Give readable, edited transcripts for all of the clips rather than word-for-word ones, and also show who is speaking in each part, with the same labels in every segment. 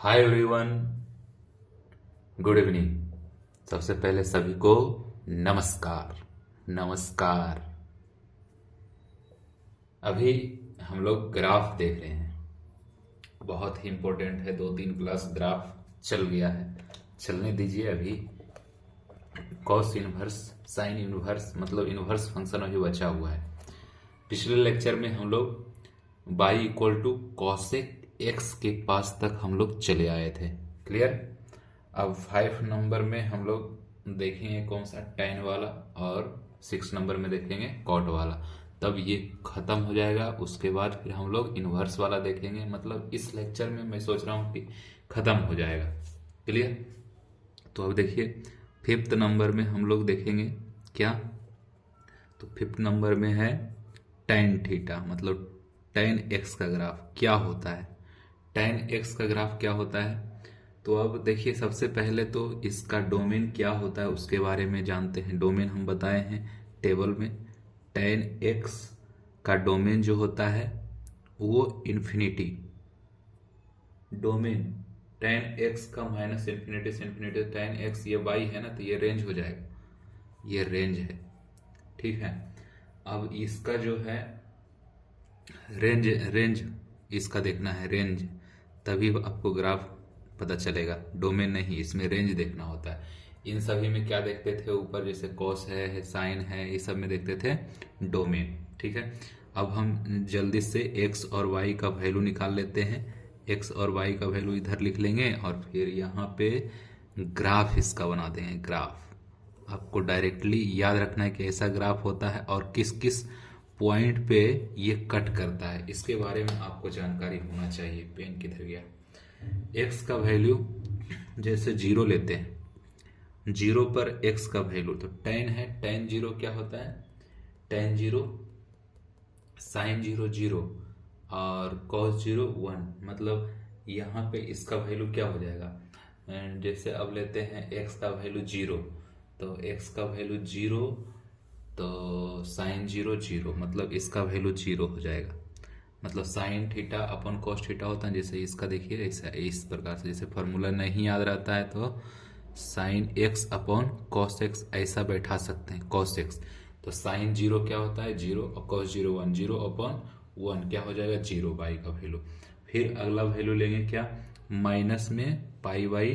Speaker 1: Hi everyone, good evening. सबसे पहले सभी को नमस्कार। नमस्कार। अभी हम लोग ग्राफ देख रहे हैं, बहुत ही इंपॉर्टेंट है। 2-3 क्लास ग्राफ चल गया है, चलने दीजिए। अभी कॉस इनवर्स, साइन इनवर्स, मतलब इनवर्स फंक्शन अभी बचा हुआ है। पिछले लेक्चर में हम लोग y equal to cosec x के पास तक हम लोग चले आए थे। क्लियर। अब 5 नंबर में हम लोग देखेंगे कौन सा, tan वाला, और 6 नंबर में देखेंगे कॉट वाला। तब ये खत्म हो जाएगा। उसके बाद फिर हम लोग इनवर्स वाला देखेंगे। मतलब इस लेक्चर में मैं सोच रहा हूँ कि खत्म हो जाएगा। क्लियर। तो अब देखिए 5th नंबर में हम लोग देखेंगे क्या। तो 5th नंबर में है tan थीटा, मतलब tan x का ग्राफ क्या होता है। tan x का ग्राफ क्या होता है, तो अब देखिए सबसे पहले तो इसका डोमेन क्या होता है उसके बारे में जानते हैं। डोमेन हम बताए हैं टेबल में। tan x का डोमेन जो होता है वो इन्फिनिटी। डोमेन tan x का माइनस इन्फिनिटी से इन्फिनिटी। tan x ये y है ना, तो ये रेंज हो जाएगा, ये रेंज है। ठीक है। अब इसका जो है रेंज, रेंज इसका देखना है, रेंज, तभी आपको ग्राफ पता चलेगा। डोमेन नहीं, इसमें रेंज देखना होता है। इन सभी में क्या देखते थे ऊपर, जैसे कॉस है, साइन है, ये सब में देखते थे डोमेन। ठीक है। अब हम जल्दी से एक्स और वाई का वैल्यू निकाल लेते हैं। एक्स और वाई का वैल्यू इधर लिख लेंगे और फिर यहाँ पे ग्राफ इसका बना देंगे। ग्राफ आपको डायरेक्टली याद रखना है कि ऐसा ग्राफ होता है और किस किस पॉइंट पे ये कट करता है, इसके बारे में आपको जानकारी होना चाहिए। पेन किधर गया। एक्स का वैल्यू जैसे 0 लेते हैं, 0 पर एक्स का वैल्यू तो tan है। tan 0 क्या होता है, tan 0 साइन 0 0 और cos 0 1। मतलब यहाँ पे इसका वैल्यू क्या हो जाएगा, जैसे अब लेते हैं x का वैल्यू 0, तो x का वैल्यू 0, तो साइन 0 0, मतलब इसका वैल्यू 0 हो जाएगा। मतलब साइन थीटा अपन कॉस थीटा होता है। जैसे इसका देखिए ऐसा, इस प्रकार से, जैसे फार्मूला नहीं याद रहता है तो sine x upon cos x ऐसा बैठा सकते हैं, कॉस एक्स। तो साइन 0 क्या होता है 0, और कॉस 0 1, 0 अपॉन 1 क्या हो जाएगा 0, बाई का वैल्यू। फिर अगला वैल्यू लेंगे क्या, माइनस में पाई बाई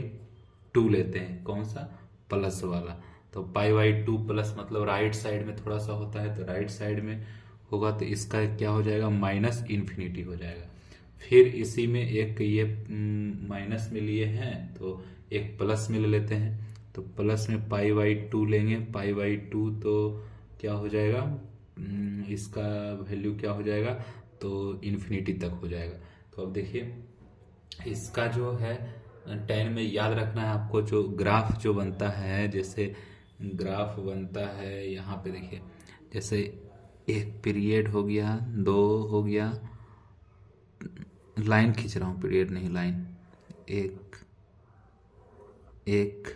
Speaker 1: 2 लेते हैं, कौन सा, प्लस वाला। तो पाई बाई 2 प्लस, मतलब राइट साइड में थोड़ा सा होता है, तो राइट साइड में होगा तो इसका क्या हो जाएगा, माइनस इन्फिनिटी हो जाएगा। फिर इसी में एक ये माइनस में लिए हैं तो एक प्लस में ले लेते हैं। तो प्लस में पाई बाई 2 लेंगे, पाई बाई 2 तो क्या हो जाएगा, इसका वैल्यू क्या हो जाएगा, तो इन्फिनिटी तक हो जाएगा। तो अब देखिए इसका जो है tan में याद रखना है आपको, जो ग्राफ जो बनता है, जैसे ग्राफ बनता है यहाँ पे देखिए, जैसे एक पीरियड हो गया, 2 हो गया, लाइन खींच रहा हूँ, पीरियड नहीं लाइन, एक एक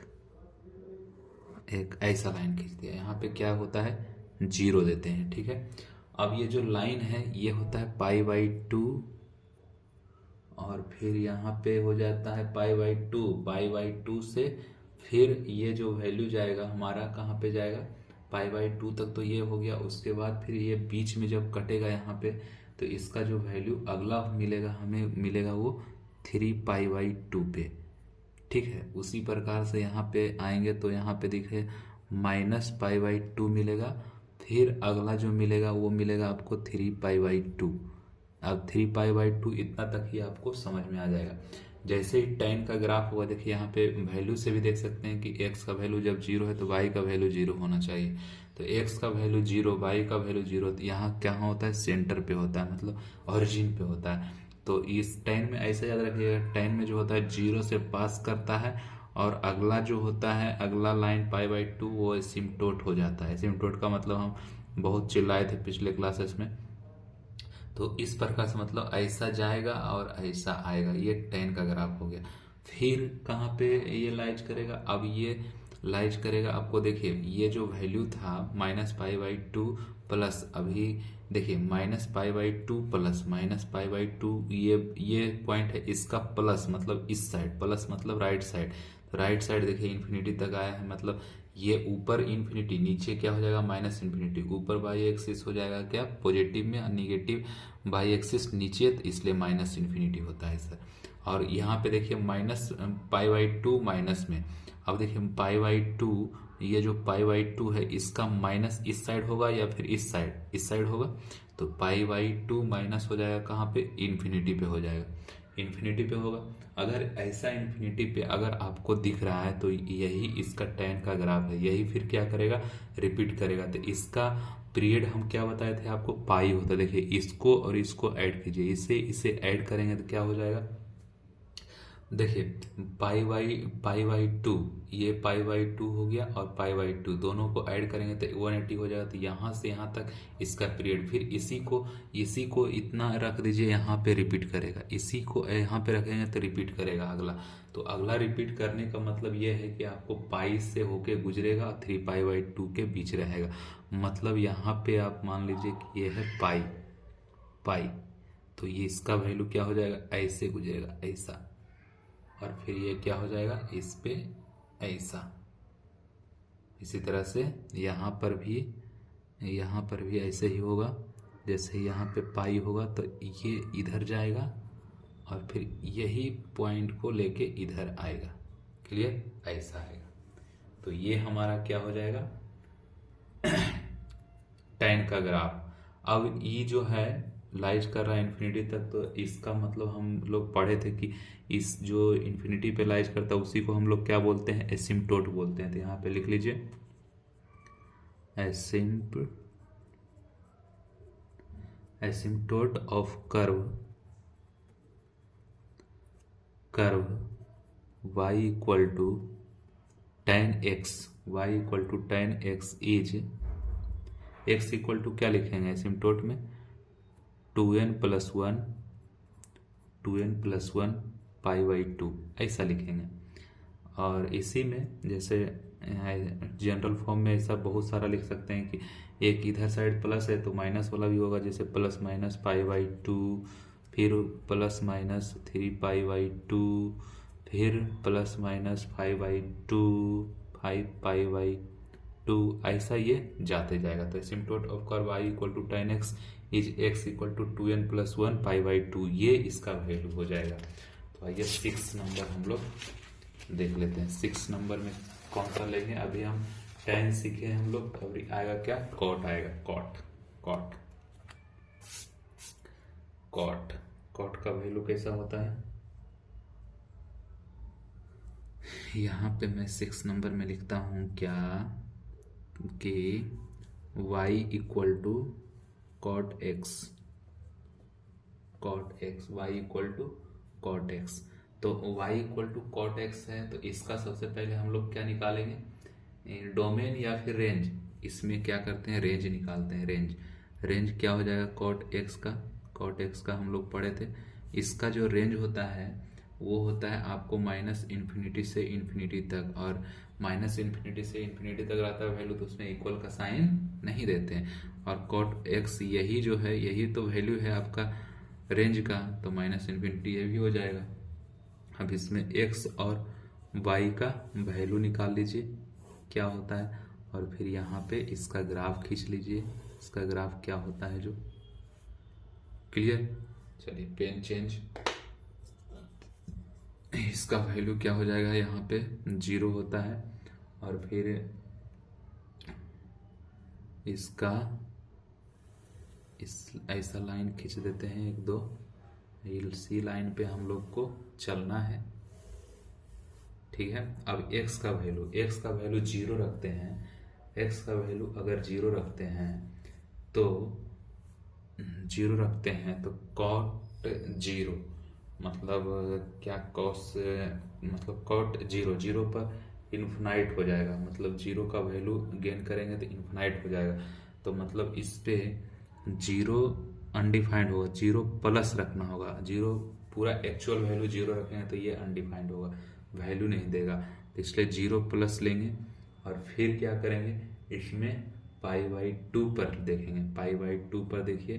Speaker 1: एक ऐसा लाइन खींच दिया। यहाँ पे क्या होता है 0 देते हैं। ठीक है। अब ये जो लाइन है ये होता है पाई बाई 2, और फिर यहाँ पे हो जाता है पाई बाई 2, पाई बाई 2 से फिर ये जो वैल्यू जाएगा हमारा कहाँ पे जाएगा, पाई बाई 2 तक तो ये हो गया। उसके बाद फिर ये बीच में जब कटेगा यहाँ पे, तो इसका जो वैल्यू अगला मिलेगा, हमें मिलेगा वो 3 पाई बाई 2 पे। ठीक है। उसी प्रकार से यहाँ पे आएंगे तो यहाँ पे दिखे माइनस पाई बाई 2 मिलेगा। फिर अगला जो मिलेगा वो मिलेगा आपको 3 पाई बाई 2। अब 3 पाई बाई 2 इतना तक ही आपको समझ में आ जाएगा। जैसे ही tan का ग्राफ होगा, देखिए यहाँ पे वैल्यू से भी देख सकते हैं कि x का वैल्यू जब 0 है तो y का वैल्यू 0 होना चाहिए। तो x का वैल्यू 0, y का वैल्यू 0, तो यहाँ क्या होता है, सेंटर पे होता है, मतलब ओरिजिन पे होता है। तो इस tan में ऐसा याद रखिएगा, tan में जो होता है 0 से पास करता है, और अगला जो होता है, अगला लाइन पाई बाई 2 वो एसिम्पटोट हो जाता है। एसिम्पटोट का मतलब हम बहुत चिल्लाए थे पिछले क्लासेस में। तो इस प्रकार से मतलब ऐसा जाएगा और ऐसा आएगा। ये tan का ग्राफ हो गया। फिर कहाँ पे ये लाइज करेगा, अब ये लाइज करेगा आपको। देखिए ये जो वैल्यू था -π/2 प्लस, अभी देखिए -π/2 प्लस -π/2, ये पॉइंट है इसका प्लस, मतलब इस साइड प्लस मतलब राइट साइड। तो राइट साइड देखिए इन्फिनिटी तक आया है, मतलब ये ऊपर इन्फिनिटी, नीचे क्या हो जाएगा माइनस इन्फिनिटी। ऊपर बाई एक्सिस हो जाएगा क्या पॉजिटिव में, और निगेटिव बाई एक्सिस नीचे, तो इसलिए माइनस इन्फिनिटी होता है सर। और यहाँ पे देखिए -π/2 माइनस में, अब देखिए π/2, ये जो π/2 है इसका माइनस इस साइड होगा या फिर इस साइड होगा, तो π/2 माइनस हो जाएगा कहाँ पे, इन्फिनिटी पे हो जाएगा, इन्फिनिटी पे होगा। अगर ऐसा इन्फिनिटी पे अगर आपको दिख रहा है तो यही इसका tan का ग्राफ है, यही फिर क्या करेगा, रिपीट करेगा। तो इसका पीरियड हम क्या बताए थे आपको, पाई होता है। देखिए इसको और इसको ऐड कीजिए, इसे ऐड करेंगे तो क्या हो जाएगा, देखिए π/2, ये π/2 हो गया, और π/2 दोनों को ऐड करेंगे तो 180 हो जाएगा। तो यहाँ से यहाँ तक इसका पीरियड, फिर इसी को इतना रख दीजिए, यहाँ पे रिपीट करेगा, इसी को यहाँ पे रखेंगे तो रिपीट करेगा अगला। तो अगला रिपीट करने का मतलब ये है कि आपको पाई से होके गुजरेगा और 3π/2 के बीच रहेगा। मतलब यहाँ पे आप मान लीजिए कि ये है पाई, तो ये इसका वैल्यू क्या हो जाएगा, ऐसे गुजरेगा ऐसा, और फिर ये क्या हो जाएगा इस पे ऐसा। इसी तरह से यहाँ पर भी ऐसे ही होगा, जैसे यहाँ पे पाई होगा तो ये इधर जाएगा और फिर यही पॉइंट को लेके इधर आएगा, क्लियर, ऐसा आएगा। तो ये हमारा क्या हो जाएगा tan का ग्राफ। अब ये जो है लाइज कर रहा है इन्फिनिटी तक, तो इसका मतलब हम लोग पढ़े थे कि इस जो इन्फिनिटी पे लाइज करता है उसी को हम लोग क्या बोलते हैं, एसिम्पटोट बोलते हैं। तो यहाँ पे लिख लीजिए asymptote of curve y equal to tan x is x equal to क्या लिखेंगे एसिम्पटोट में, 2n प्लस 1 π/2 ऐसा लिखेंगे। और इसी में जैसे जनरल फॉर्म में ऐसा बहुत सारा लिख सकते हैं कि एक इधर साइड प्लस है तो माइनस वाला भी होगा, जैसे प्लस माइनस π/2, फिर प्लस माइनस 3π/2, फिर प्लस माइनस 5/2, 5π/2, ऐसा ये जाते जाएगा। तो asymptote of curve y equal to tan x is x equal to 2n plus 1 π/2, ये इसका वैल्यू हो जाएगा। तो आइए 6 नंबर हम लोग देख लेते हैं। 6 नंबर में कौन सा लेंगे, अभी हम tan सीखे हैं हम लोग, अभी आएगा क्या, cot आएगा, cot का वैल्यू कैसा होता है, यहाँ पे मैं 6 नंबर में लिखता हूँ क्या कि y equal to cot x, y equal to cot x। तो y equal to cot x है, तो इसका सबसे पहले हम लोग क्या निकालेंगे, डोमेन या फिर रेंज। इसमें क्या करते हैं, रेंज निकालते हैं। रेंज क्या हो जाएगा, cot x का हम लोग पढ़े थे। इसका जो रेंज होता है वो होता है आपको -इन्फिनिटी से इन्फिनिटी तक, और -इन्फिनिटी से इन्फिनिटी तक रहता है वैल्यू, तो उसमें इक्वल का साइन नहीं देते हैं। और cot x यही जो है, यही तो वैल्यू है आपका रेंज का, तो -इन्फिनिटी ये भी हो जाएगा। अब इसमें x और y का वैल्यू निकाल लीजिए क्या होता है, और फिर यहाँ पे इसका ग्राफ खींच लीजिए, इसका ग्राफ क्या होता है जो, क्लियर। चलिए पेन चेंज, इसका वैल्यू क्या हो जाएगा, यहाँ पे 0 होता है, और फिर इसका ऐसा लाइन खींच देते हैं 1 2, सी लाइन पे हम लोग को चलना है, ठीक है। अब x का वैल्यू 0 रखते हैं, x का वैल्यू अगर 0 रखते हैं तो cot 0 मतलब क्या, cot 0 पर इन्फिनाइट हो जाएगा, मतलब 0 का वैल्यू गेन करेंगे तो इन्फिनाइट हो जाएगा। तो मतलब इस पे 0 अनडिफाइंड होगा, 0 प्लस रखना होगा, 0 पूरा एक्चुअल वैल्यू 0 रखेंगे तो ये अनडिफाइंड होगा, वैल्यू नहीं देगा। तो इसलिए 0 प्लस लेंगे और फिर क्या करेंगे, इसमें π/2 पर देखेंगे, π/2 पर देखिए,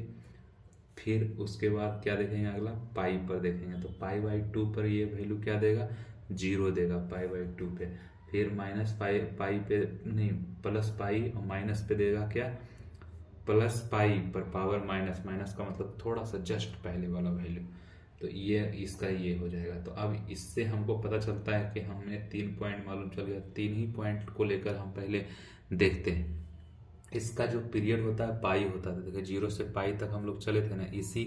Speaker 1: फिर उसके बाद क्या देखेंगे, अगला पाई पर देखेंगे, तो π/2 पर ये वैल्यू क्या देगा, 0 देगा π/2 पे। फिर माइनस पाई, पाई पे नहीं, प्लस पाई, और माइनस पे देगा क्या, प्लस पाई पर पावर माइनस, माइनस का मतलब थोड़ा सा जस्ट पहले वाला वैल्यू, तो ये इसका ये हो जाएगा। तो अब इससे हमको पता चलता है कि हमें 3 पॉइंट मालूम चल गया। 3 ही पॉइंट को लेकर हम पहले देखते हैं। इसका जो पीरियड होता है पाई होता था, देखिए 0 से पाई तक हम लोग चले थे ना, इसी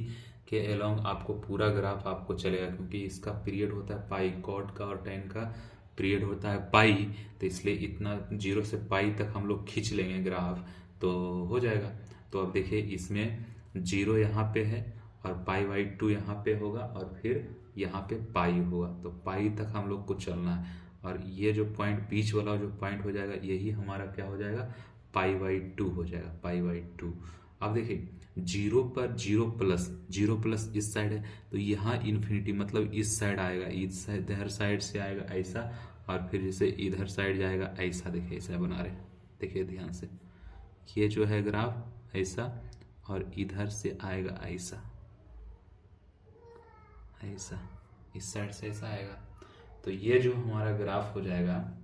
Speaker 1: के अलोंग आपको पूरा ग्राफ आपको चलेगा, क्योंकि इसका पीरियड होता है पाई, कॉट का और टेन का पीरियड होता है पाई, तो इसलिए इतना 0 से पाई तक हम लोग खींच लेंगे ग्राफ तो हो जाएगा। तो अब देखिए इसमें 0 यहाँ पे है और π/2 यहाँ पे होगा और फिर यहाँ पे पाई होगा, तो पाई तक हम लोग को चलना है। और ये जो पॉइंट बीच वाला जो पॉइंट हो जाएगा, यही हमारा क्या हो जाएगा, π/2 हो जाएगा, π/2। अब देखिए 0 पर 0 प्लस, 0 प्लस इस साइड है, तो यहाँ इन्फिनिटी मतलब इस साइड आएगा, इधर साइड से आएगा ऐसा, और फिर जैसे इधर साइड जाएगा ऐसा। देखिए ऐसा बना रहे, देखिए ध्यान से, ये जो है ग्राफ ऐसा, और इधर से आएगा ऐसा, ऐसा इस साइड से ऐसा आएगा। तो ये जो हमारा ग्राफ हो जाएगा,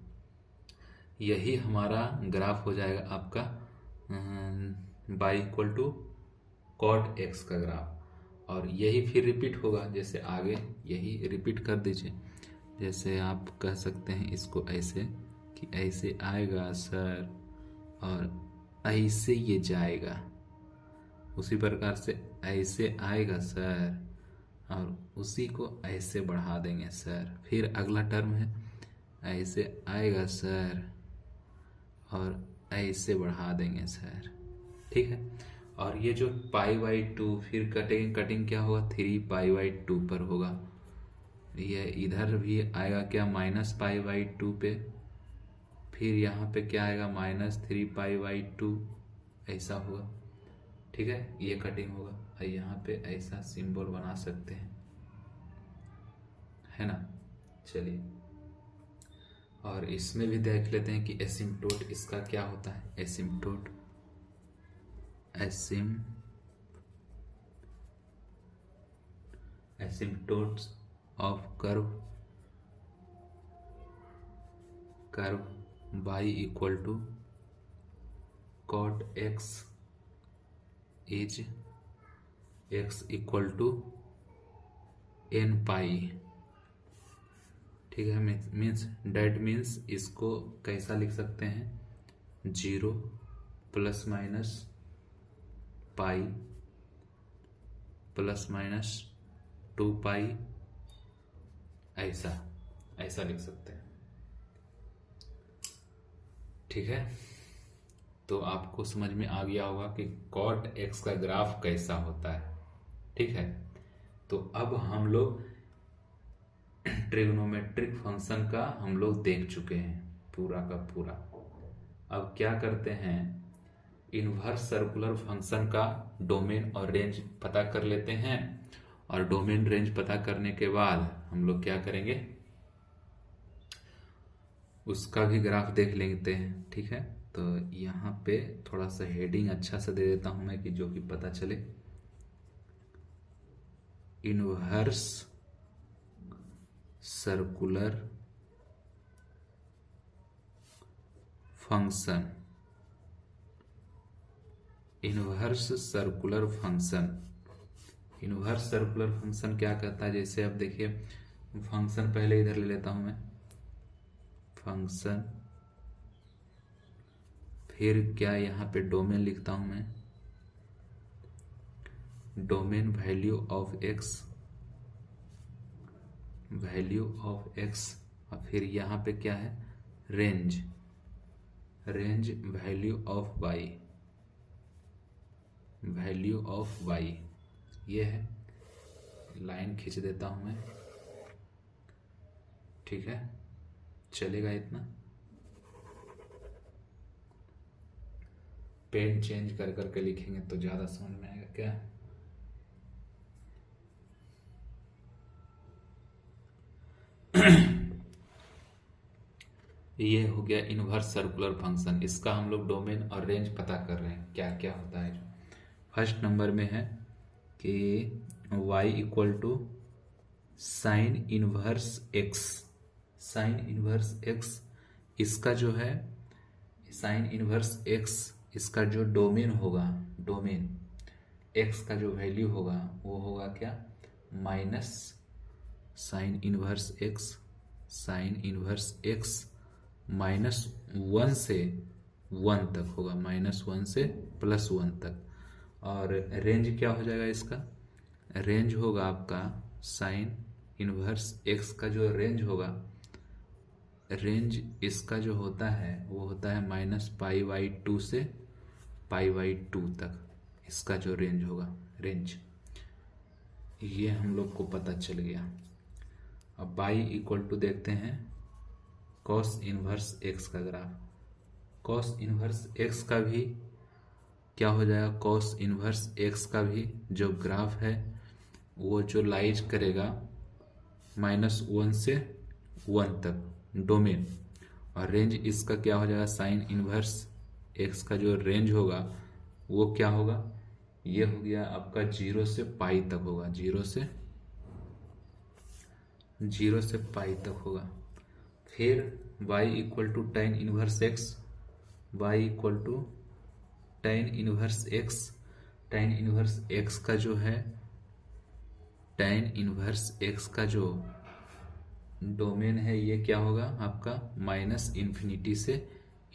Speaker 1: यही हमारा ग्राफ हो जाएगा आपका y=cot x का ग्राफ। और यही फिर रिपीट होगा, जैसे आगे यही रिपीट कर दीजिए। जैसे आप कह सकते हैं इसको ऐसे कि ऐसे आएगा सर और ऐसे ये जाएगा, उसी प्रकार से ऐसे आएगा सर और उसी को ऐसे बढ़ा देंगे सर। फिर अगला टर्म है, ऐसे आएगा सर और ऐसे बढ़ा देंगे सर, ठीक है। और ये जो π/2 फिर कटिंग क्या होगा, 3π/2 पर होगा। ये इधर भी आएगा क्या, -π/2 पे, फिर यहाँ पे क्या आएगा, -3π/2, ऐसा होगा, ठीक है। ये कटिंग होगा और यहाँ पे ऐसा सिंबल बना सकते हैं, है ना। चलिए, और इसमें भी देख लेते हैं कि एसिम्पटोट इसका क्या होता है। एसिम्पटोट, एसिम्पटोट्स of curve y = cot x is x = n π, ठीक है। मीन्स इसको कैसा लिख सकते हैं, 0 ± पाई ± 2π, ऐसा लिख सकते हैं, ठीक है। तो आपको समझ में आ गया होगा कि cot x का ग्राफ कैसा होता है, ठीक है। तो अब हम लोग ट्रिग्नोमेट्रिक फंक्शन का हम लोग देख चुके हैं पूरा का पूरा। अब क्या करते हैं, इनवर्स सर्कुलर फंक्शन का डोमेन और रेंज पता कर लेते हैं, और डोमेन रेंज पता करने के बाद हम लोग क्या करेंगे, उसका भी ग्राफ देख लेते हैं, ठीक है। तो यहाँ पे थोड़ा सा हेडिंग अच्छा सा दे देता हूं मैं कि जो कि पता चले। Inverse circular function, inverse circular function, inverse circular function क्या कहता है। जैसे अब देखिए, फंक्शन पहले इधर ले लेता हूं मैं, फंक्शन, फिर क्या यहाँ पे डोमेन लिखता हूं मैं, डोमेन वैल्यू ऑफ x, और फिर यहाँ पे क्या है, रेंज वैल्यू ऑफ y, ये है। लाइन खींच देता हूं मैं, ठीक है, चलेगा इतना। पेन चेंज कर करके लिखेंगे तो ज्यादा समझ में आएगा क्या। ये हो गया इनवर्स सर्कुलर फंक्शन। इसका हम लोग डोमेन और रेंज पता कर रहे हैं क्या क्या होता है। जो फर्स्ट नंबर में है कि y equal to sine inverse x. Sine inverse x इसका जो है साइन इनवर्स एक्स इसका जो डोमेन होगा, डोमेन एक्स का जो वैल्यू होगा वो होगा क्या, minus sign inverse x, sine inverse x minus 1 से 1 तक होगा, -1 से +1 तक। और रेंज क्या हो जाएगा इसका, रेंज होगा आपका साइन इनवर्स एक्स का जो रेंज होगा, रेंज इसका जो होता है वो होता है -π/2 से π/2 तक। इसका जो रेंज होगा, रेंज ये हम लोग को पता चल गया। अब y इक्वल टू देखते हैं कॉस इनवर्स एक्स का ग्राफ। कॉस इनवर्स एक्स का भी क्या हो जाएगा, कॉस इनवर्स एक्स का भी जो ग्राफ है वो जो लाइज करेगा -1 से 1 तक डोमेन, और रेंज इसका क्या हो जाएगा, साइन इनवर्स एक्स का जो रेंज होगा वो क्या होगा, ये हो गया आपका 0 से पाई तक होगा, 0 से पाई तक होगा। फिर y equal to tan inverse x, y equal to tan inverse x, tan inverse x का जो है, tan इनवर्स एक्स का जो डोमेन है ये क्या होगा आपका -∞ से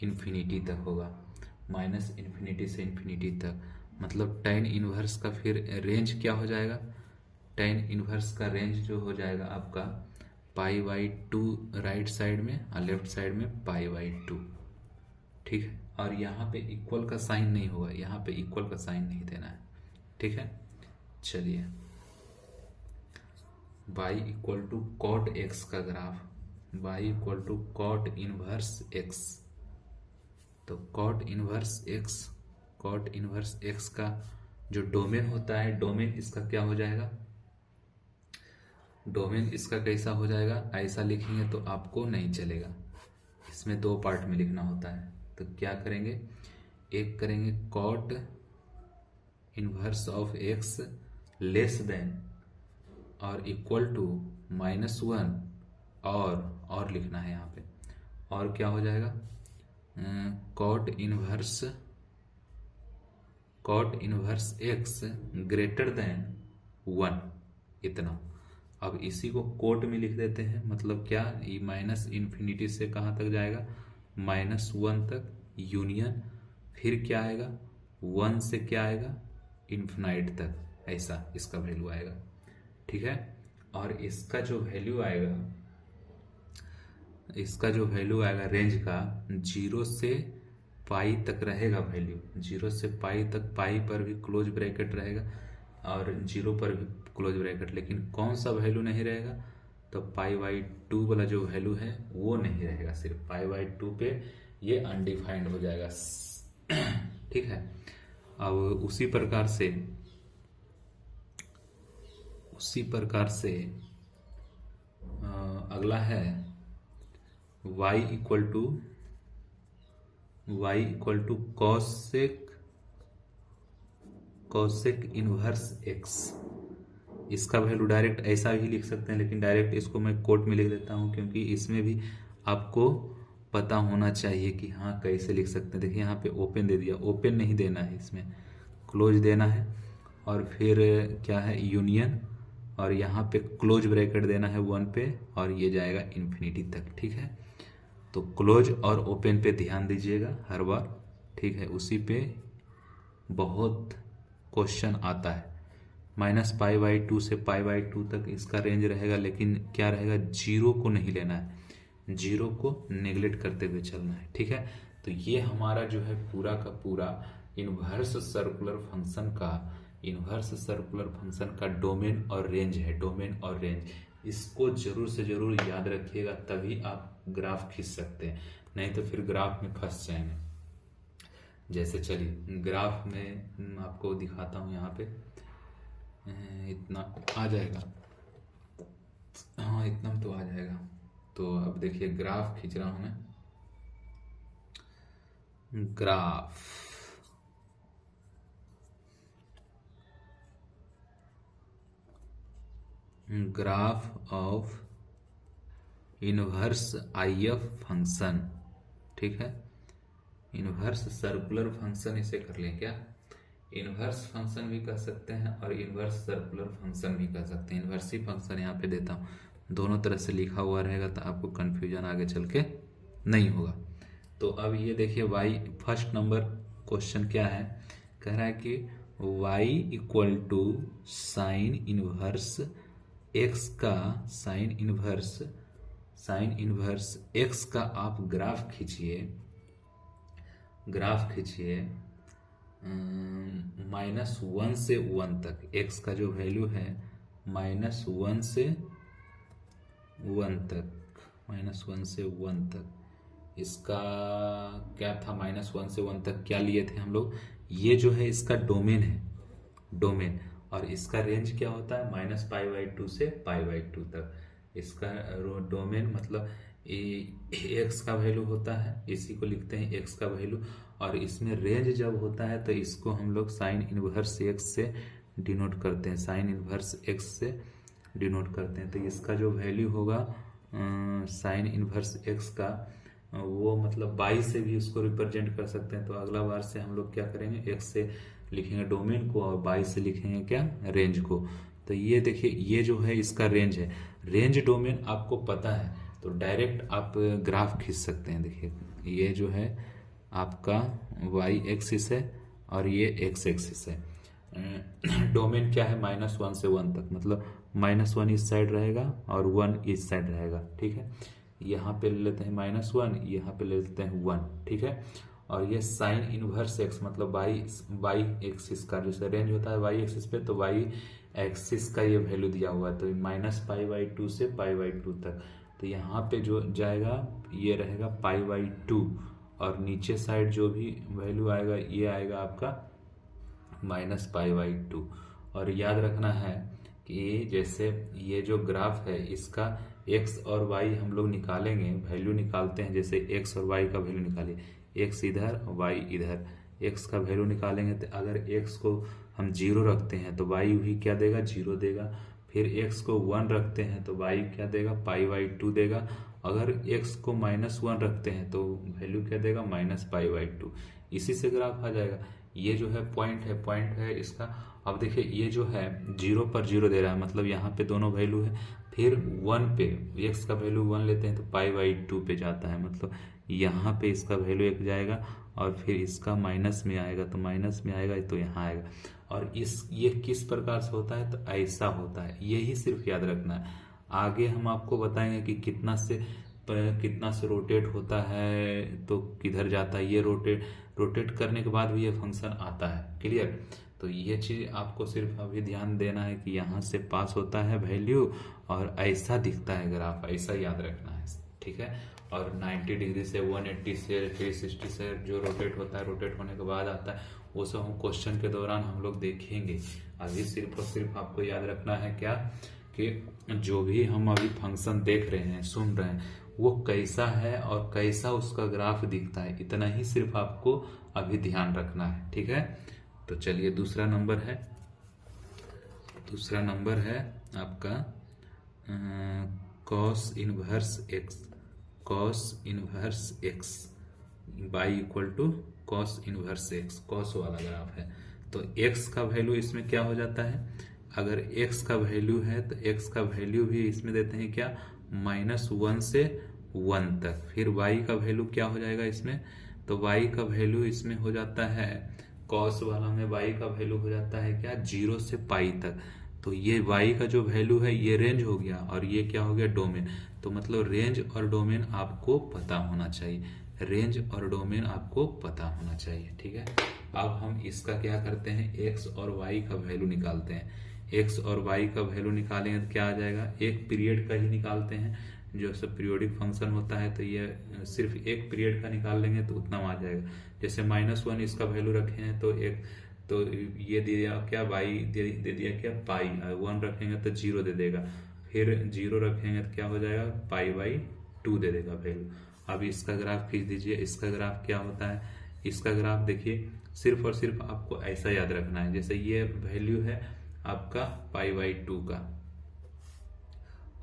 Speaker 1: इन्फिनिटी तक होगा, -∞ से इन्फिनिटी तक। मतलब tan इनवर्स का फिर रेंज क्या हो जाएगा, tan इनवर्स का रेंज जो हो जाएगा आपका π/2 राइट साइड में और लेफ्ट साइड में π/2, ठीक है। और यहाँ पे इक्वल का साइन नहीं होगा, यहाँ पे इक्वल का साइन नहीं देना है, ठीक है। चलिए y equal to cot x का ग्राफ, y equal to cot inverse x. तो cot inverse x, cot inverse x का जो डोमेन होता है, डोमेन इसका क्या हो जाएगा, डोमेन इसका कैसा हो जाएगा, ऐसा लिखेंगे तो आपको नहीं चलेगा, इसमें 2 पार्ट में लिखना होता है। तो क्या करेंगे, एक करेंगे cot inverse of x less than और इक्वल टू -1, और लिखना है यहाँ पे, और क्या हो जाएगा, cot inverse x greater than 1, इतना। अब इसी को कोट में लिख देते हैं, मतलब क्या, ये -∞ से कहाँ तक जाएगा, -1 तक यूनियन, फिर क्या आएगा 1 से क्या आएगा इन्फिनाइट तक, ऐसा इसका वैल्यू आएगा, ठीक है। और इसका जो वैल्यू आएगा, इसका जो वैल्यू आएगा रेंज का 0 से पाई तक रहेगा वैल्यू, 0 से पाई तक, पाई पर भी क्लोज ब्रैकेट रहेगा और 0 पर भी क्लोज ब्रैकेट, लेकिन कौन सा वैल्यू नहीं रहेगा, तो π/2 वाला जो वैल्यू है वो नहीं रहेगा, सिर्फ π/2 पे ये अनडिफाइंड हो जाएगा, ठीक है। अब उसी प्रकार से अगला है y equal to cosec inverse x. इसका वैल्यू डायरेक्ट ऐसा भी लिख सकते हैं, लेकिन डायरेक्ट इसको मैं कोट में लिख देता हूं, क्योंकि इसमें भी आपको पता होना चाहिए कि हाँ कैसे लिख सकते हैं। देखिए यहाँ पे ओपन दे दिया, ओपन नहीं देना है, इसमें क्लोज देना है, और फिर क्या है यूनियन, और यहाँ पे क्लोज ब्रैकेट देना है 1 पे, और ये जाएगा इन्फिनिटी तक, ठीक है। तो क्लोज और ओपन पे ध्यान दीजिएगा हर बार, ठीक है। उसी पे बहुत क्वेश्चन आता है। -π/2 से π/2 तक इसका रेंज रहेगा, लेकिन क्या रहेगा, 0 को नहीं लेना है, 0 को नेग्लेक्ट करते हुए चलना है, ठीक है। तो ये हमारा जो है पूरा का पूरा इनवर्स सर्कुलर फंक्शन का डोमेन और रेंज है, डोमेन और रेंज। इसको जरूर से जरूर याद रखिएगा, तभी आप ग्राफ खींच सकते हैं, नहीं तो फिर ग्राफ में फंस जाएंगे। जैसे चलिए ग्राफ में आपको दिखाता हूँ, यहाँ पे इतना आ जाएगा, हाँ इतना तो आ जाएगा। तो अब देखिए ग्राफ खींच रहा हूँ मैं, graph graph of inverse IF function, ठीक है। इनवर्स सर्कुलर फंक्शन इसे कर लें क्या, इनवर्स फंक्शन भी कह सकते हैं और इनवर्स सर्कुलर फंक्शन भी कह सकते हैं। इनवर्सिव फंक्शन यहाँ पे देता हूँ, दोनों तरह से लिखा हुआ रहेगा तो आपको कंफ्यूजन आगे चल के नहीं होगा। तो अब ये देखिए वाई, फर्स्ट नंबर क्वेश्चन क्या है, कह रहा है कि y equal to sine inverse x का साइन इनवर्स x का आप ग्राफ खींचिए -1 से 1 तक। x का जो वैल्यू है -1 से 1 तक, इसका क्या था, -1 से 1 तक क्या लिए थे हम लोग, ये जो है इसका डोमेन है, डोमेन, और इसका रेंज क्या होता है -π/2 से π/2 तक। इसका डोमेन मतलब एक्स का वैल्यू होता है, इसी को लिखते हैं एक्स का वैल्यू, और इसमें रेंज जब होता है तो इसको हम लोग साइन इनवर्स एक्स से डिनोट करते हैं, साइन इनवर्स एक्स से डिनोट करते हैं। तो इसका जो वैल्यू होगा साइन इनवर्स एक्स का, वो मतलब बाई से भी उसको रिप्रेजेंट कर सकते हैं। तो अगला बार से हम लोग क्या करेंगे, एक्स से लिखेंगे डोमेन को और बाई से लिखेंगे क्या, रेंज को। तो ये देखिए ये जो है इसका रेंज है, रेंज डोमेन आपको पता है तो डायरेक्ट आप ग्राफ खींच सकते हैं। देखिए ये जो है आपका वाई एक्सिस है और ये एक्स एक्सिस है। डोमेन क्या है -1 से 1 तक, मतलब -1 इस साइड रहेगा और 1 इस साइड रहेगा, ठीक है। यहाँ पे ले लेते हैं -1, यहाँ पे ले लेते हैं 1, ठीक है। और ये साइन इनवर्स एक्स मतलब वाई एक्सिस का जैसे रेंज होता है वाई एक्सिस पे, तो वाई एक्सिस का ये वैल्यू दिया हुआ है, तो -π/2 से π/2 तक। तो यहाँ पे जो जाएगा ये रहेगा π/2, और नीचे साइड जो भी वैल्यू आएगा ये आएगा आपका -π/2। और याद रखना है कि जैसे ये जो ग्राफ है इसका x और y हम लोग निकालेंगे, वैल्यू निकालते हैं, जैसे x और y का वैल्यू निकालिए, x इधर y इधर, x का वैल्यू निकालेंगे तो अगर x को हम 0 रखते हैं तो y भी क्या देगा, 0 देगा। फिर x को 1 रखते हैं तो y क्या देगा, π/2 देगा। अगर x को -1 रखते हैं तो वैल्यू क्या देगा, -π/2। इसी से ग्राफ आ जाएगा। ये जो है पॉइंट है इसका। अब देखिए ये जो है 0 पर 0 दे रहा है, मतलब यहाँ पे दोनों वैल्यू है। फिर 1 पे x का वैल्यू 1 लेते हैं तो π/2 पे जाता है, मतलब यहाँ पे इसका वैल्यू 1 जाएगा और फिर इसका माइनस में आएगा, तो माइनस में आएगा तो यहाँ आएगा। और ये किस प्रकार से होता है, तो ऐसा होता है, यही सिर्फ याद रखना है। आगे हम आपको बताएंगे कि कितना से रोटेट होता है तो किधर जाता है, ये रोटेट करने के बाद भी ये फंक्शन आता है, क्लियर। तो ये चीज आपको सिर्फ अभी ध्यान देना है कि यहाँ से पास होता है वैल्यू और ऐसा दिखता है ग्राफ, ऐसा याद रखना है, ठीक है। और 90 डिग्री से 180 से 360 से जो रोटेट होता है, रोटेट होने के बाद आता है, वो सब हम क्वेश्चन के दौरान हम लोग देखेंगे। अभी सिर्फ और सिर्फ आपको याद रखना है क्या, कि जो भी हम अभी फंक्शन देख रहे हैं, सुन रहे हैं, वो कैसा है और कैसा उसका ग्राफ दिखता है, इतना ही सिर्फ आपको अभी ध्यान रखना है, ठीक है। तो चलिए दूसरा नंबर है आपका cos inverse x by equal to cos inverse x, cos वाला ग्राफ है। तो x का वैल्यू इसमें क्या हो जाता है, अगर x का वैल्यू है तो x का वैल्यू भी इसमें देते हैं क्या, -1 से 1 तक। फिर y का वैल्यू क्या हो जाएगा इसमें, तो y का वैल्यू इसमें हो जाता है, cos वाला में y का वैल्यू हो जाता है क्या, 0 से पाई तक। तो ये y का जो वैल्यू है ये रेंज हो गया और ये क्या हो गया, डोमेन। तो मतलब रेंज और डोमेन आपको पता होना चाहिए, रेंज और डोमेन आपको पता होना चाहिए, ठीक है। अब हम इसका क्या करते हैं, x और y का वैल्यू निकालते हैं। x और y का वैल्यू निकालेंगे तो क्या आ जाएगा, एक पीरियड का ही निकालते हैं, जो सब पीरियोडिक फंक्शन होता है तो ये सिर्फ एक पीरियड का निकाल लेंगे तो उतना आ जाएगा। जैसे -1 इसका वैल्यू रखे हैं तो ये दे दिया क्या, y दे दिया क्या, पाई। 1 रखेंगे तो 0 दे देगा, फिर 0 रखेंगे तो क्या हो जाएगा, π/2 दे देगा वैल्यू। अब इसका ग्राफ खींच दीजिए, इसका ग्राफ क्या होता है, इसका ग्राफ देखिए, सिर्फ और सिर्फ आपको ऐसा याद रखना है, जैसे ये वैल्यू है आपका π/2 का,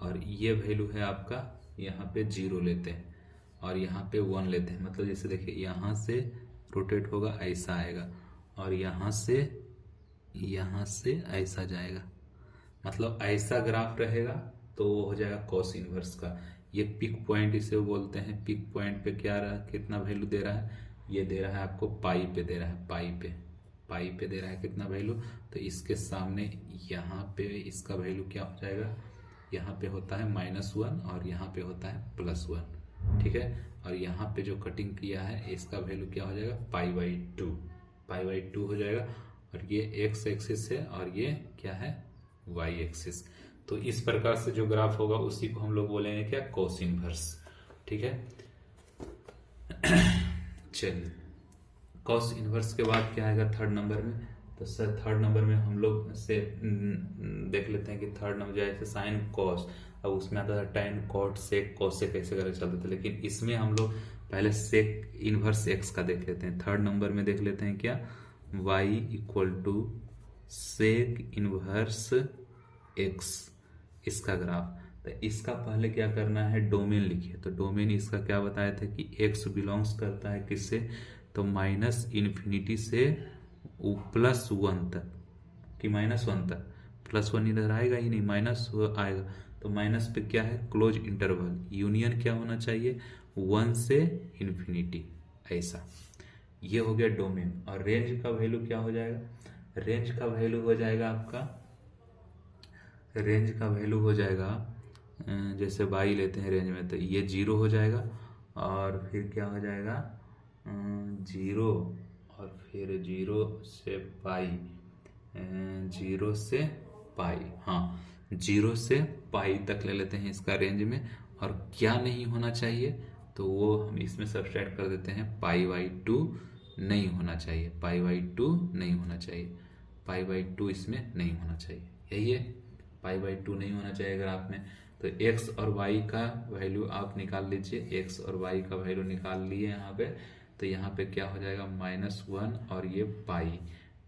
Speaker 1: और ये वैल्यू है आपका, यहाँ पे 0 लेते हैं और यहाँ पे 1 लेते हैं। मतलब जैसे देखिए यहाँ से रोटेट होगा ऐसा आएगा, और यहाँ से ऐसा जाएगा, मतलब ऐसा ग्राफ रहेगा तो वो हो जाएगा कॉस इनवर्स का। ये पिक पॉइंट इसे बोलते हैं। पिक पॉइंट पे क्या रहा, कितना वैल्यू दे रहा है, ये दे रहा है आपको पाई पे दे रहा है, पाई पे दे रहा है कितना वैल्यू। तो इसके सामने यहाँ पे इसका वैल्यू क्या हो जाएगा, यहाँ पे होता है -1 और यहाँ पे होता है +1, ठीक है। और यहाँ पे जो कटिंग किया है इसका वैल्यू क्या हो जाएगा, π/2 हो जाएगा। और ये x एक्सिस है और ये क्या है, y एक्सिस। तो इस प्रकार से जो ग्राफ होगा उसी को हम लोग बोलेंगे क्या, कोस इनवर्स, ठीक है। चलिए, कॉस इनवर्स के बाद क्या आएगा थर्ड नंबर में। तो सर थर्ड नंबर में हम लोग से देख लेते हैं कि थर्ड नंबर जैसे साइन कॉस, अब उसमें आता था tan cot sec cosec ऐसे करके चलते थे, लेकिन इसमें हम लोग पहले सेक इनवर्स x का देख लेते हैं। थर्ड नंबर में देख लेते हैं क्या, y = सेक इनवर्स x, इसका ग्राफ। तो इसका पहले क्या करना है, डोमेन लिखिए। तो डोमेन इसका क्या बताया था कि x बिलोंग्स करता है किससे, तो -∞ से +1 तक, कि -1 तक। +1 इधर आएगा ही नहीं, माइनस आएगा। तो माइनस पे क्या है, क्लोज इंटरवल, यूनियन क्या होना चाहिए, 1 से ∞, ऐसा। ये हो गया डोमेन। और रेंज का वैल्यू क्या हो जाएगा, रेंज का वैल्यू हो जाएगा आपका, रेंज का वैल्यू हो जाएगा जैसे y लेते हैं रेंज में, तो ये 0 हो जाएगा, और फिर क्या हो जाएगा 0, और फिर 0 से पाई, 0 से पाई, हाँ 0 से पाई तक ले लेते हैं इसका रेंज में। और क्या नहीं होना चाहिए, तो वो हम इसमें सब्सट्रैक्ट कर देते हैं, π/2 नहीं होना चाहिए, π/2 नहीं होना चाहिए, π/2 इसमें नहीं होना चाहिए, यही है, π/2 नहीं होना चाहिए ग्राफ में। तो x और y का वैल्यू आप निकाल लीजिए, x और y का वैल्यू निकाल लिए यहाँ पे। तो यहाँ पे क्या हो जाएगा, -1 और ये पाई,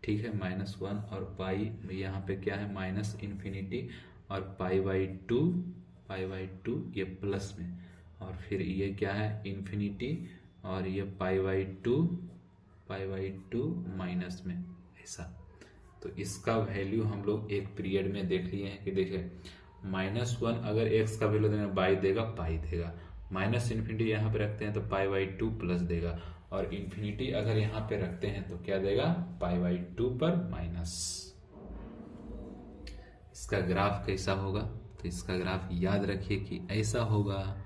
Speaker 1: ठीक है, -1 और पाई, यहाँ पे क्या है -∞ और π/2 ये प्लस में, और फिर ये क्या है इन्फिनिटी, और ये π/2 माइनस में, ऐसा। तो इसका वैल्यू हम लोग एक पीरियड में देख लिए हैं कि देखिए -1 अगर x का वैल्यू देगा y देगा, पाई देगा, -∞ यहाँ पे रखते हैं तो π/2 प्लस देगा, और इन्फिनिटी अगर यहाँ पे रखते हैं तो क्या देगा, π/2 पर माइनस। इसका ग्राफ कैसा होगा, तो इसका ग्राफ याद रखिए कि ऐसा होगा।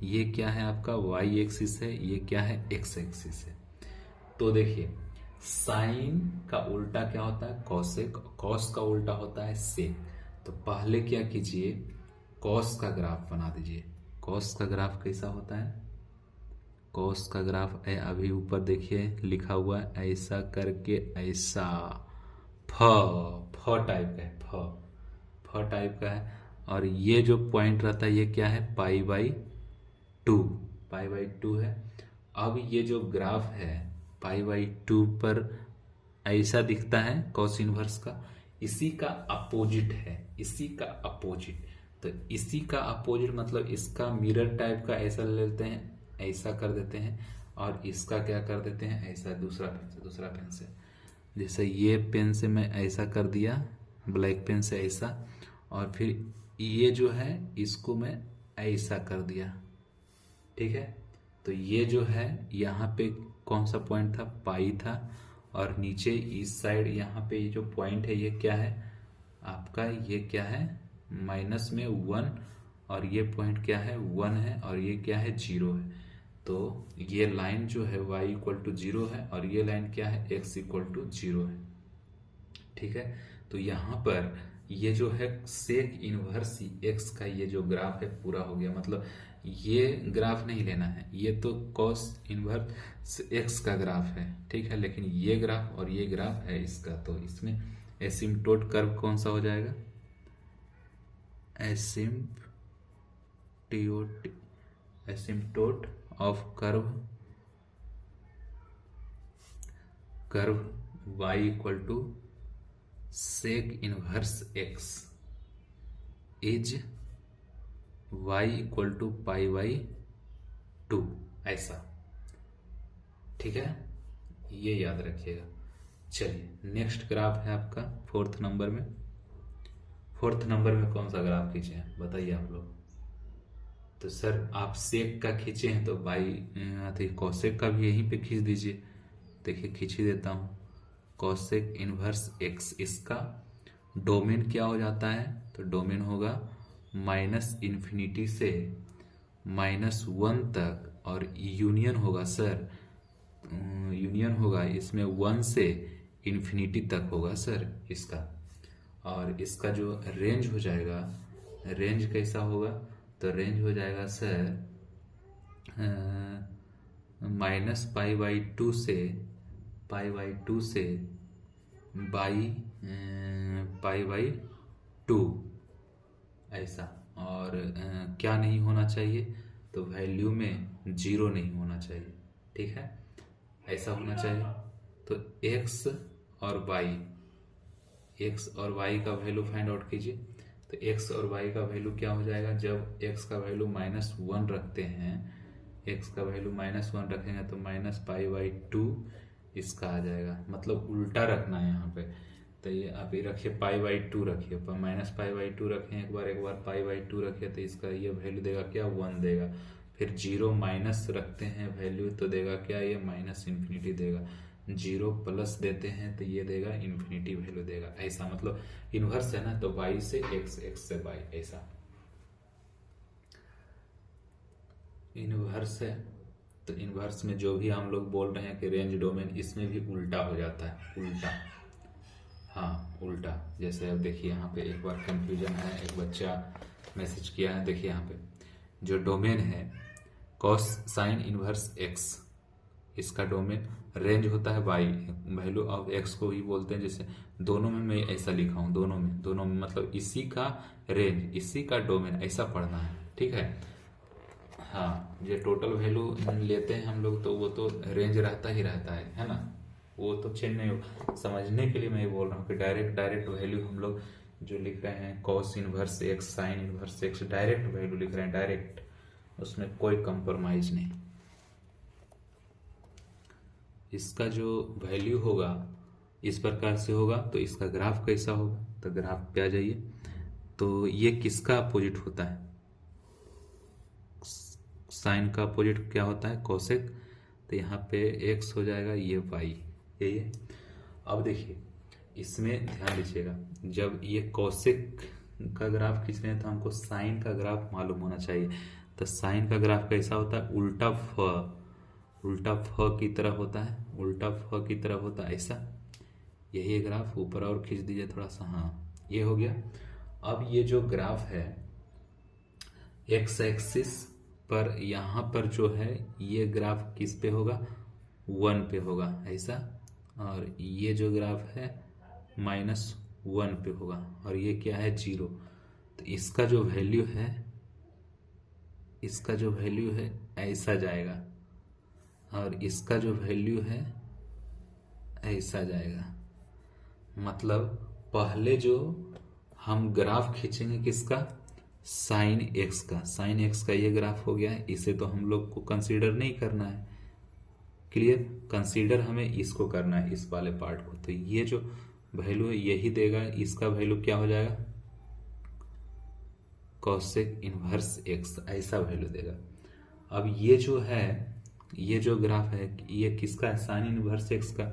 Speaker 1: ये क्या है आपका y एक्सिस है, ये क्या है x एक्सिस है। तो देखिए साइन का उल्टा क्या होता है, कॉसेक, कॉस का उल्टा होता है सेक। तो पहले क्या कीजिए, कॉस का ग्राफ बना दीजिए। कॉस का ग्राफ कैसा होता है, कॉस का ग्राफ अभी ऊपर देखिए लिखा हुआ है, ऐसा करके ऐसा, फ टाइप का है, फ टाइप का है। और ये जो पॉइंट रहता है ये क्या है, π/2 है। अब ये जो ग्राफ है π/2 पर ऐसा दिखता है कॉस इनवर्स का, इसी का अपोजिट है, इसी का अपोजिट। तो इसी का अपोजिट मतलब इसका मिरर टाइप का ऐसा ले लेते हैं, ऐसा कर देते हैं, और इसका क्या कर देते हैं, ऐसा, दूसरा पेन से, जैसे ये पेन से मैं ऐसा कर दिया, ब्लैक पेन से ऐसा, और फिर ये जो है इसको मैं ऐसा कर दिया, ठीक है। तो ये जो है यहाँ पे कौन सा पॉइंट था, पाई था, और नीचे इस साइड यहाँ पे ये जो पॉइंट है ये क्या है आपका, ये क्या है माइनस में 1, और ये पॉइंट क्या है 1 है, और ये क्या है 0 है। तो ये लाइन जो है y = 0 है, और ये लाइन क्या है x = 0 है, ठीक है। तो यहाँ पर ये जो है सेक इनवर्स x का ये जो ग्राफ है पूरा हो गया। मतलब ये ग्राफ नहीं लेना है, ये तो कॉस इनवर्स x का ग्राफ है, ठीक है, लेकिन ये ग्राफ और ये ग्राफ है इसका, तो इसमें एसिम्पटोट कर्व कौन सा हो जाएगा, asymptote of curve curve y equal to sec inverse x is y equal to pi by 2, ऐसा। ठीक है, ये याद रखिएगा। चलिए नेक्स्ट ग्राफ है आपका फोर्थ नंबर में। फोर्थ नंबर में कौन सा ग्राफ खींचे हैं बताइए आप लोग। तो सर आप सेक का खींचे हैं तो बाई कॉसेक का भी यहीं पे खींच दीजिए। देखिए खींच ही देता हूँ। कॉसेक इनवर्स एक्स, इसका डोमेन क्या हो जाता है, तो डोमेन होगा माइनस इन्फिनिटी से -1 तक, और यूनियन होगा सर, यूनियन होगा इसमें 1 से इन्फिनिटी तक होगा सर इसका। और इसका जो रेंज हो जाएगा, रेंज कैसा होगा, तो रेंज हो जाएगा सर -π/2 से π/2 से π/2 ऐसा। और क्या नहीं होना चाहिए, तो वैल्यू में 0 नहीं होना चाहिए। ठीक है, ऐसा होना चाहिए। तो x और y का वैल्यू फाइंड आउट कीजिए। तो x और y का वैल्यू क्या हो जाएगा, जब x का वैल्यू -1 रखते हैं, x का वैल्यू -1 रखेंगे तो -π/2 इसका आ जाएगा। मतलब उल्टा रखना है यहाँ पे। तो ये आप ये रखिए π/2 रखिए, -π/2 रखें, एक बार π/2 रखिए तो इसका ये वैल्यू देगा क्या, 1 देगा। फिर 0 माइनस रखते हैं वैल्यू तो देगा क्या, ये -इन्फिनिटी देगा। 0 प्लस देते हैं तो ये देगा इन्फिनिटी वैल्यू देगा, ऐसा। मतलब इनवर्स है ना, तो y से x, x से y, ऐसा इनवर्स है। तो इनवर्स में जो भी हम लोग बोल रहे हैं कि रेंज डोमेन, इसमें भी उल्टा हो जाता है, उल्टा। हाँ उल्टा। जैसे अब देखिए यहाँ पे एक बार कंफ्यूजन है, एक बच्चा मैसेज किया है। देखिए यहाँ पे जो डोमेन है कॉस साइन इनवर्स एक्स, इसका डोमेन रेंज होता है y, वैल्यू ऑफ x को ही बोलते हैं। जैसे दोनों में मैं ऐसा लिखा हूँ, दोनों में मतलब इसी का रेंज, इसी का डोमेन, ऐसा पढ़ना है। ठीक है, हाँ। जो टोटल वैल्यू लेते हैं हम लोग तो वो तो रेंज रहता ही रहता है ना, वो तो चेंज नहीं हो। समझने के लिए मैं ये बोल रहा हूँ कि डायरेक्ट वैल्यू हम लोग जो लिख रहे हैं cos inverse x, sine inverse x, direct value लिख रहे हैं, डायरेक्ट, उसमें कोई कंप्रोमाइज नहीं। इसका जो वैल्यू होगा इस प्रकार से होगा, तो इसका ग्राफ कैसा होगा, तो ग्राफ पे आ जाइए। तो ये किसका अपोजिट होता है, साइन का अपोजिट क्या होता है, कोसेक। तो यहाँ पे x हो जाएगा, ये y, यही है। अब देखिए इसमें ध्यान दीजिएगा, जब ये कोसेक का ग्राफ खींच रहे हैं तो हमको साइन का ग्राफ मालूम होना चाहिए। तो साइन का ग्राफ कैसा होता है, उल्टा फ की तरह होता है, उल्टा फ की तरह होता है, ऐसा। यही ग्राफ ऊपर और खींच दीजिए थोड़ा सा, हाँ ये हो गया। अब ये जो ग्राफ है एक्स एक्सिस पर, यहाँ पर जो है ये ग्राफ किस पे होगा, 1 पे होगा, ऐसा। और ये जो ग्राफ है -1 पे होगा, और ये क्या है, 0। तो इसका जो वैल्यू है, इसका जो वैल्यू है ऐसा जाएगा, और इसका जो वैल्यू है ऐसा जाएगा। मतलब पहले जो हम ग्राफ खींचेंगे किसका, साइन एक्स का, साइन एक्स का ये ग्राफ हो गया है, इसे तो हम लोग को कंसीडर नहीं करना है, क्लियर। कंसीडर हमें इसको करना है, इस वाले पार्ट को। तो ये जो वैल्यू है यही देगा, इसका वैल्यू क्या हो जाएगा, कॉसेक इनवर्स एक्स, ऐसा वैल्यू देगा। अब ये जो है, ये जो ग्राफ है ये किसका है, साइन इनवर्स एक्स का।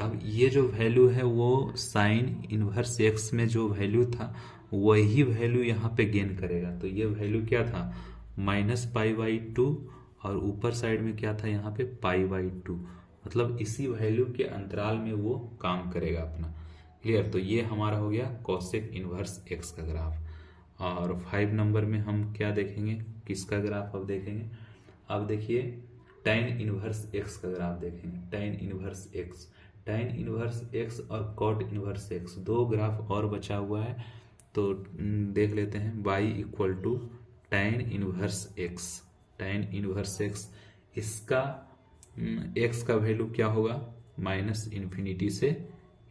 Speaker 1: अब ये जो वैल्यू है वो साइन इनवर्स एक्स में जो वैल्यू था वही वैल्यू यहाँ पे गेन करेगा। तो ये वैल्यू क्या था, -π/2, और ऊपर साइड में क्या था यहाँ पे π/2। मतलब इसी वैल्यू के अंतराल में वो काम करेगा अपना, क्लियर। तो ये हमारा हो गया कॉसेक इनवर्स एक्स का ग्राफ। और 5 नंबर में हम क्या देखेंगे, किसका ग्राफ अब देखेंगे, अब देखिए tan इनवर्स एक्स का ग्राफ देखेंगे। tan inverse x, tan inverse x और cot इनवर्स एक्स, 2 ग्राफ और बचा हुआ है, तो देख लेते हैं। y equal to tan inverse x, इसका x का वैल्यू क्या होगा, माइनस इन्फिनिटी से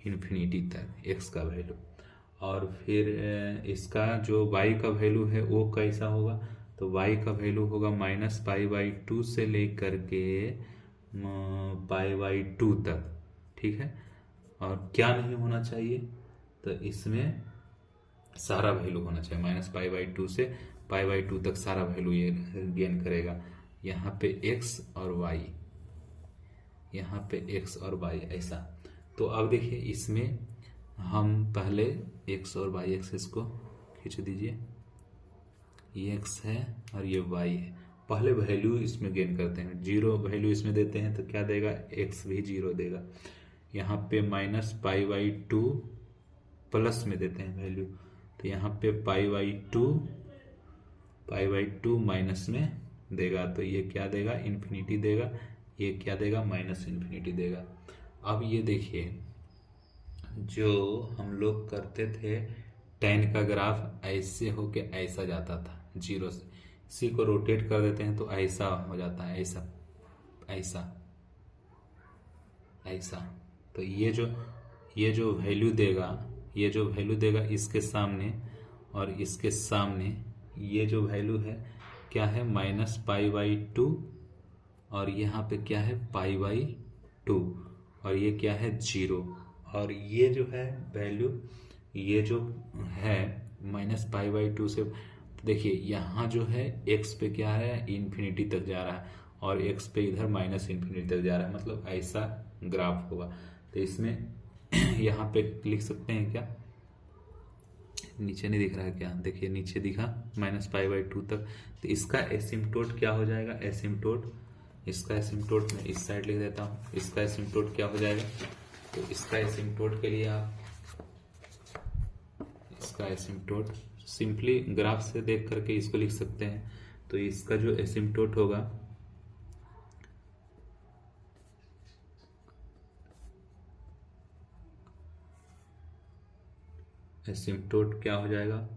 Speaker 1: इन्फिनिटी तक एक्स का वैल्यू। और फिर इसका जो y का वैल्यू है वो कैसा होगा, तो y का वैल्यू होगा -π/2 से लेकर के π/2 तक। ठीक है, और क्या नहीं होना चाहिए, तो इसमें सारा वैल्यू होना चाहिए, -π/2 से π/2 तक सारा वैल्यू ये गेन करेगा। यहाँ पे x और y, यहाँ पे x और y ऐसा। तो अब देखिए इसमें हम पहले x और y एक्सिस को खींच दीजिए, ये x है और ये y है। पहले वैल्यू इसमें गेन करते हैं, 0 वैल्यू इसमें देते हैं तो क्या देगा, x भी 0 देगा। यहाँ पे -π/2 प्लस में देते हैं वैल्यू, तो यहाँ पे π/2 माइनस में देगा, तो ये क्या देगा, इन्फिनिटी देगा। ये क्या देगा, माइनस इन्फिनिटी देगा। अब ये देखिए जो हम लोग करते थे tan का ग्राफ ऐसे होके ऐसा जाता था 0 से, इसी को रोटेट कर देते हैं तो ऐसा हो जाता है, ऐसा ऐसा ऐसा। तो ये जो वैल्यू देगा, ये जो वैल्यू देगा इसके सामने और इसके सामने, ये जो वैल्यू है क्या है, -π/2 और यहाँ पे क्या है π/2 और ये क्या है 0। और ये जो है वैल्यू, ये जो है -π/2 से, देखिए यहाँ जो है x पे क्या है, इन्फिनिटी तक जा रहा है और x पे इधर माइनस इन्फिनिटी तक जा रहा है, मतलब ऐसा ग्राफ होगा। तो इसमें यहाँ पे लिख सकते हैं क्या, नीचे नहीं दिख रहा है क्या, देखिए नीचे दिखा -π/2 तक। तो इसका एसिम्पटोट क्या हो जाएगा, एसिम्पटोट, इसका एसिम्पटोट मैं इस साइड लिख देता हूँ। इसका एसिम्पटोट क्या हो जाएगा, तो इसका एसिम्पटोट के लिए आप इसका एसिम्पटोट सिंपली ग्राफ से देख करके इसको लिख सकते हैं। तो इसका जो एसिम्पटोट होगा, एसिम्पटोट क्या हो जाएगा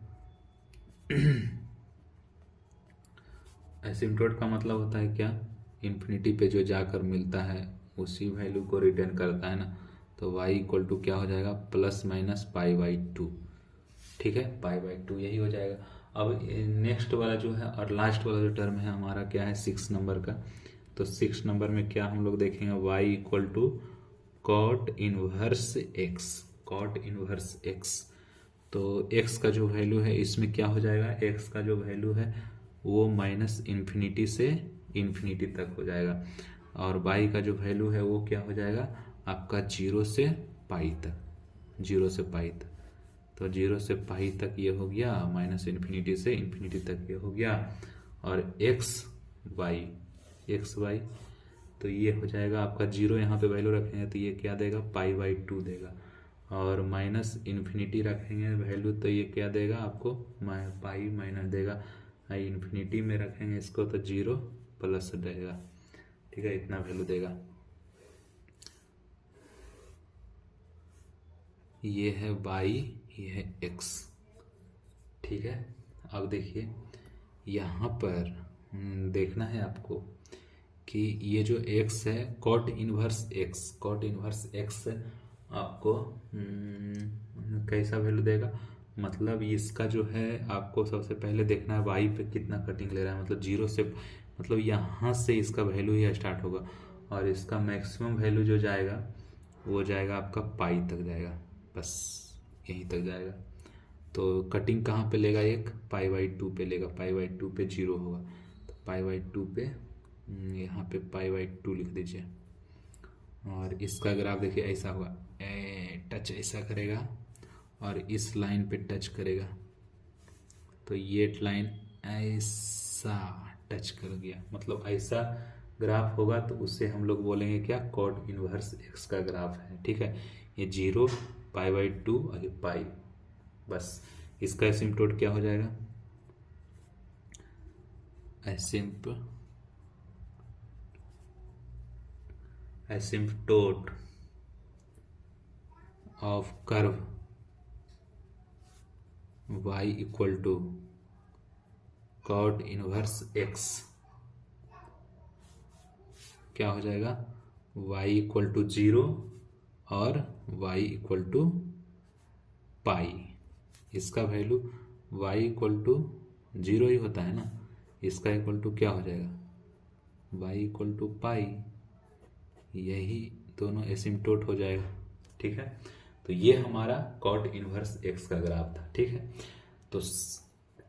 Speaker 1: एसिम्पटोट का मतलब होता है क्या, इन्फिनिटी पे जो जाकर मिलता है उसी वैल्यू को रिटर्न करता है ना। तो y इक्वल टू क्या हो जाएगा, +-π/2। ठीक है, π/2 यही हो जाएगा। अब नेक्स्ट वाला जो है और लास्ट वाला जो टर्म है हमारा क्या है, 6 नंबर का। तो 6 नंबर में क्या हम लोग देखेंगे, y equal to cot inverse x, cot inverse x। तो x का जो वैल्यू है इसमें क्या हो जाएगा, x का जो वैल्यू है वो -इन्फिनिटी से इन्फिनिटी तक हो जाएगा और y का जो वैल्यू है वो क्या हो जाएगा आपका 0 से पाई तक, 0 से पाई तक। तो 0 से पाई तक ये हो गया, -इन्फिनिटी से इन्फिनिटी तक ये हो गया। और x y तो ये हो जाएगा आपका 0, यहाँ पे वैल्यू रखेंगे तो ये क्या देगा, π/2 देगा। और -इन्फिनिटी रखेंगे वैल्यू तो ये क्या देगा आपको, पाई माइनस देगा। इन्फिनिटी में रखेंगे इसको तो 0 प्लस देगा। ठीक है, इतना वैल्यू देगा। ये है y, ये है x। ठीक है, अब देखिए यहाँ पर देखना है आपको कि ये जो x है cot इनवर्स x आपको कैसा वैल्यू देगा, मतलब इसका जो है आपको सबसे पहले देखना है y पे कितना कटिंग ले रहा है, मतलब 0 से, मतलब यहाँ से इसका वैल्यू ही स्टार्ट होगा और इसका मैक्सिमम वैल्यू जो जाएगा वो जाएगा आपका पाई तक जाएगा, बस यहीं तक जाएगा। तो कटिंग कहाँ पे लेगा, एक π/2 पे लेगा, π/2 पे 0 होगा। तो π/2 पे यहाँ पे π/2 लिख दीजिए और इसका ग्राफ देखिए ऐसा होगा, टच ऐसा करेगा और इस लाइन पे टच करेगा, तो ये लाइन ऐसा टच कर गया, मतलब ऐसा ग्राफ होगा। तो उससे हम लोग बोलेंगे क्या, cot इनवर्स x का ग्राफ है। ठीक है, ये 0 π/2 और ये पाई, बस इसका एसिम्पटोट क्या हो जाएगा, asymptote of curve y equal to cot inverse x क्या हो जाएगा, y इक्वल टू 0 और y इक्वल टू पाई। इसका वैल्यू y इक्वल टू 0 ही होता है ना, इसका इक्वल टू क्या हो जाएगा, y इक्वल टू पाई। यही दोनों एसिम्प्टोट हो जाएगा। ठीक है, तो ये हमारा कॉट इनवर्स एक्स का ग्राफ था। ठीक है, तो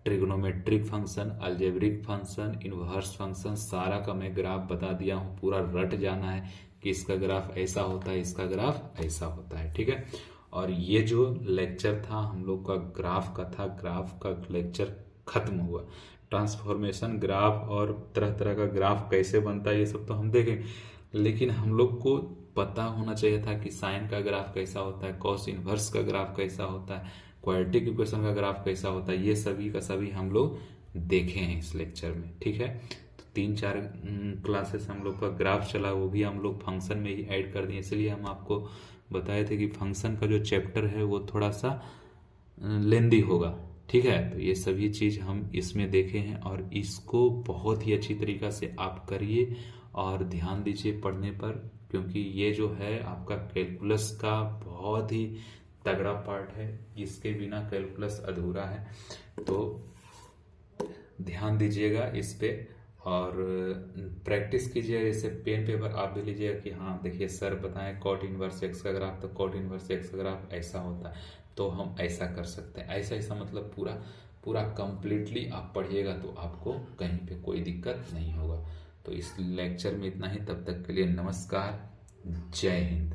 Speaker 1: trigonometric function, algebraic function, inverse function सारा का मैं ग्राफ बता दिया हूँ। पूरा रट जाना है कि इसका ग्राफ ऐसा होता है, इसका ग्राफ ऐसा होता है। ठीक है, और ये जो लेक्चर था हम लोग का ग्राफ का था, ग्राफ का लेक्चर खत्म हुआ। ट्रांसफॉर्मेशन ग्राफ और तरह तरह का ग्राफ कैसे बनता है ये सब तो हम देखेंगे, लेकिन हम लोग को पता होना चाहिए था कि साइन का ग्राफ कैसा होता है, कॉस इनवर्स का ग्राफ कैसा होता है, क्वाड्रेटिक इक्वेशन का ग्राफ कैसा होता है, ये सभी का सभी हम लोग देखे हैं इस लेक्चर में। ठीक है, तो 3-4 क्लासेस हम लोग का ग्राफ चला, वो भी हम लोग फंक्शन में ही ऐड कर दिए। इसलिए हम आपको बताए थे कि फंक्शन का जो चैप्टर है वो थोड़ा सा लेंदी होगा। ठीक है, तो ये सभी चीज हम इसमें देखे हैं और इसको बहुत ही अच्छी तरीका से आप करिए और ध्यान दीजिए पढ़ने पर, क्योंकि ये जो है आपका कैलकुलस का बहुत ही तगड़ा पार्ट है। इसके बिना कैलकुलस अधूरा है, तो ध्यान दीजिएगा इस पे और प्रैक्टिस कीजिएगा। जैसे पेन पेपर आप भी लीजिएगा कि हाँ देखिए सर बताएं कॉट इनवर्स एक्स का ग्राफ, तो कॉट इनवर्स एक्स का ग्राफ ऐसा होता है, तो हम ऐसा कर सकते हैं। ऐसा ऐसा मतलब पूरा पूरा कंप्लीटली आप पढ़िएगा तो आपको कहीं पे कोई दिक्कत नहीं होगा। तो इस लेक्चर में इतना ही, तब तक के लिए नमस्कार, जय हिंद।